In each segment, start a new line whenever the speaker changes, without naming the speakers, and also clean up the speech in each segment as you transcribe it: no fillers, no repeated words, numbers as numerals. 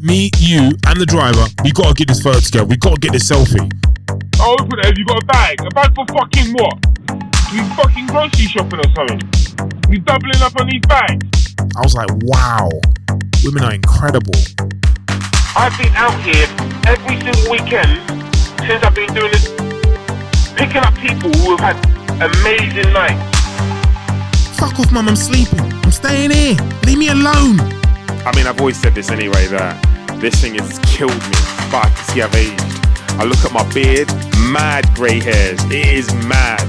me, you, and the driver, we gotta get this photo together. We gotta get this selfie.
Oh, open it. You got a bag? A bag for fucking what? You fucking grocery shopping or something? You doubling up on these bags?
I was like, wow, women are incredible.
I've been out here every single weekend since I've been doing this, picking up people who have had amazing nights.
Fuck off, mum, I'm sleeping. I'm staying here. Leave me alone.
I mean, I've always said this anyway, that this thing has killed me, but I can see I've aged. I look at my beard, mad grey hairs. It is mad.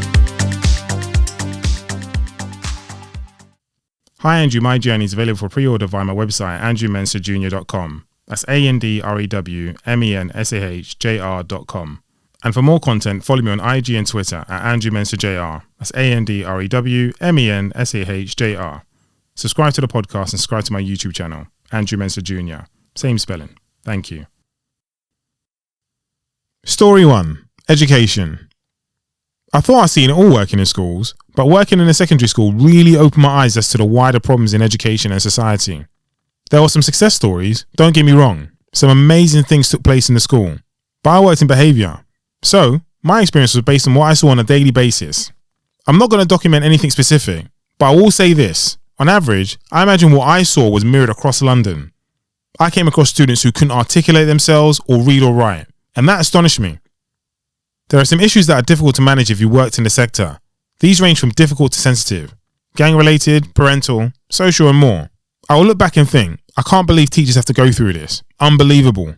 Hi Andrew, my journey is available for pre-order via my website, andrewmensahjr.com. That's ANDREWMENSAHJR.com. And for more content, follow me on IG and Twitter at andrewmensahjr. That's ANDREWMENSAHJR. Subscribe to the podcast and subscribe to my YouTube channel, Andrew Mensah Jr. Same spelling. Thank you. Story 1. Education. I thought I'd seen it all working in schools, but working in a secondary school really opened my eyes as to the wider problems in education and society. There were some success stories, don't get me wrong. Some amazing things took place in the school, but I worked in behaviour. So, my experience was based on what I saw on a daily basis. I'm not going to document anything specific, but I will say this. On average, I imagine what I saw was mirrored across London. I came across students who couldn't articulate themselves or read or write, and that astonished me. There are some issues that are difficult to manage if you worked in the sector. These range from difficult to sensitive, gang-related, parental, social and more. I will look back and think, I can't believe teachers have to go through this. Unbelievable.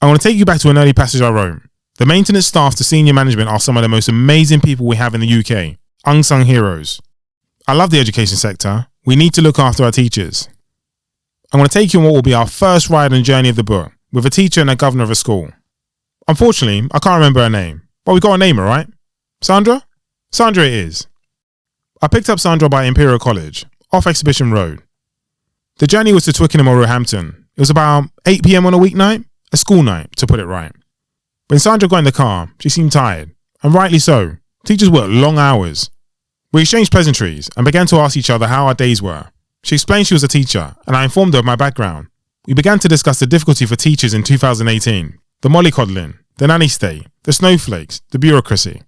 I want to take you back to an early passage I wrote. The maintenance staff to senior management are some of the most amazing people we have in the UK. Unsung heroes. I love the education sector. We need to look after our teachers. I'm going to take you on what will be our first ride and journey of the book, with a teacher and a governor of a school. Unfortunately, I can't remember her name, but we got a name, alright? Sandra? Sandra it is. I picked up Sandra by Imperial College, off Exhibition Road. The journey was to Twickenham or Roehampton. It was about 8 PM on a weeknight, a school night, to put it right. When Sandra got in the car, she seemed tired, and rightly so. Teachers work long hours. We exchanged pleasantries and began to ask each other how our days were. She explained she was a teacher, and I informed her of my background. We began to discuss the difficulty for teachers in 2018. The mollycoddling, the nanny state, the snowflakes, the bureaucracy.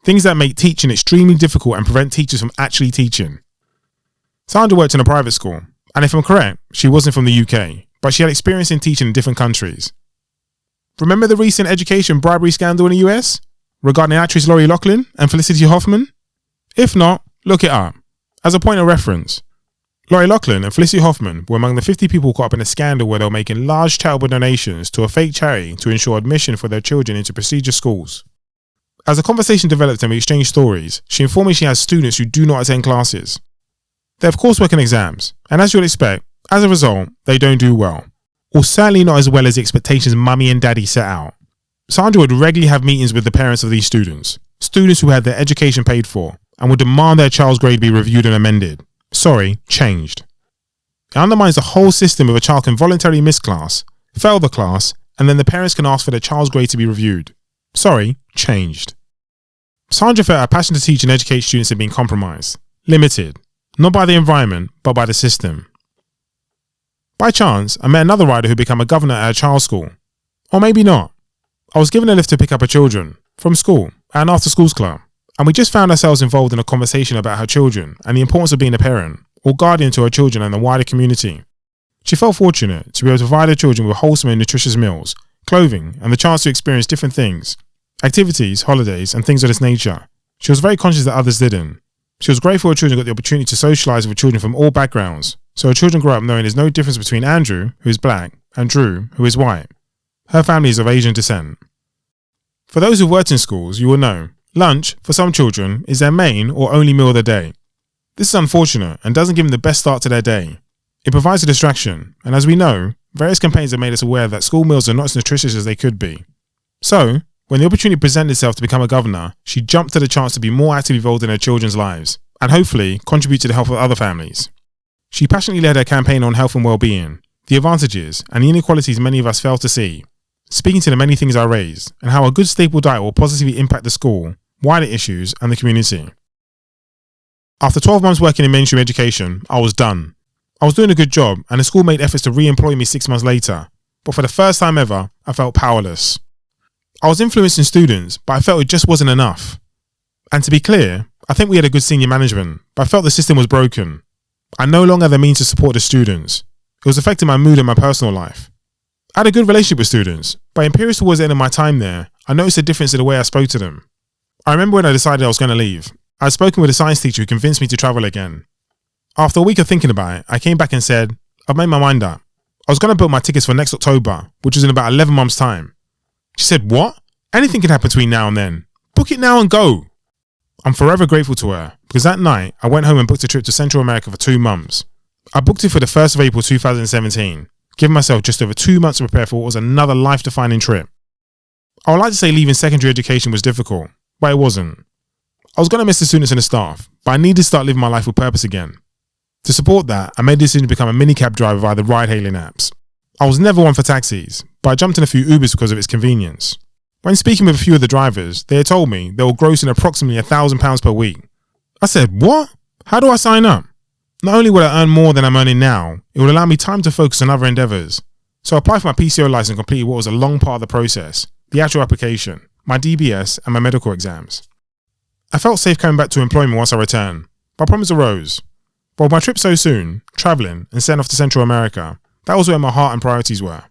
Things that make teaching extremely difficult and prevent teachers from actually teaching. Sandra worked in a private school, and if I'm correct, she wasn't from the UK, but she had experience in teaching in different countries. Remember the recent education bribery scandal in the US? Regarding actress Lori Loughlin and Felicity Huffman? If not, look it up. As a point of reference, Lori Loughlin and Felicity Huffman were among the 50 people caught up in a scandal where they were making large charitable donations to a fake charity to ensure admission for their children into prestigious schools. As the conversation developed and we exchanged stories, she informed me she has students who do not attend classes. They have coursework and exams, and as you'd expect, as a result, they don't do well. Or certainly not as well as the expectations mummy and daddy set out. Sandra would regularly have meetings with the parents of these students who had their education paid for, and would demand their child's grade be reviewed and amended. Changed. It undermines the whole system if a child can voluntarily miss class, fail the class, and then the parents can ask for their child's grade to be reviewed. Changed. Sandra felt her passion to teach and educate students had been compromised, limited, not by the environment, but by the system. By chance, I met another rider who became a governor at a child's school. Or maybe not. I was given a lift to pick up her children, from school, at an after-schools club, and we just found ourselves involved in a conversation about her children and the importance of being a parent, or guardian to her children and the wider community. She felt fortunate to be able to provide her children with wholesome and nutritious meals, clothing, and the chance to experience different things, activities, holidays, and things of this nature. She was very conscious that others didn't. She was grateful her children got the opportunity to socialise with children from all backgrounds, so her children grew up knowing there's no difference between Andrew, who is black, and Drew, who is white. Her family is of Asian descent. For those who've worked in schools, you will know, lunch, for some children, is their main or only meal of the day. This is unfortunate and doesn't give them the best start to their day. It provides a distraction, and as we know, various campaigns have made us aware that school meals are not as nutritious as they could be. So, when the opportunity presented itself to become a governor, she jumped at the chance to be more actively involved in her children's lives, and hopefully contribute to the health of other families. She passionately led her campaign on health and well-being, the advantages and the inequalities many of us fail to see, speaking to the many things I raised, and how a good staple diet will positively impact the school, wider issues, and the community. After 12 months working in mainstream education, I was done. I was doing a good job, and the school made efforts to re-employ me 6 months later. but for the first time ever, I felt powerless. I was influencing students, but I felt it just wasn't enough. And to be clear, I think we had a good senior management, but I felt the system was broken. I no longer had the means to support the students. It was affecting my mood and my personal life. I had a good relationship with students, but in periods towards the end of my time there, I noticed a difference in the way I spoke to them. I remember when I decided I was going to leave. I had spoken with a science teacher who convinced me to travel again. After a week of thinking about it, I came back and said, I've made my mind up. I was going to book my tickets for next October, which was in about 11 months' time. She said, what? Anything can happen between now and then. Book it now and go. I'm forever grateful to her, because that night I went home and booked a trip to Central America for 2 months. I booked it for the 1st of April 2017, giving myself just over 2 months to prepare for what was another life-defining trip. I would like to say leaving secondary education was difficult, but it wasn't. I was going to miss the students and the staff, but I needed to start living my life with purpose again. To support that, I made the decision to become a mini cab driver via the ride-hailing apps. I was never one for taxis, but I jumped in a few Ubers because of its convenience. When speaking with a few of the drivers, they had told me they were grossing approximately £1,000 per week. I said, what? How do I sign up? Not only would I earn more than I'm earning now, it would allow me time to focus on other endeavours. So I applied for my PCO license and completed what was a long part of the process, the actual application, my DBS and my medical exams. I felt safe coming back to employment once I returned, but problems arose. But with my trip so soon, travelling and setting off to Central America, that was where my heart and priorities were.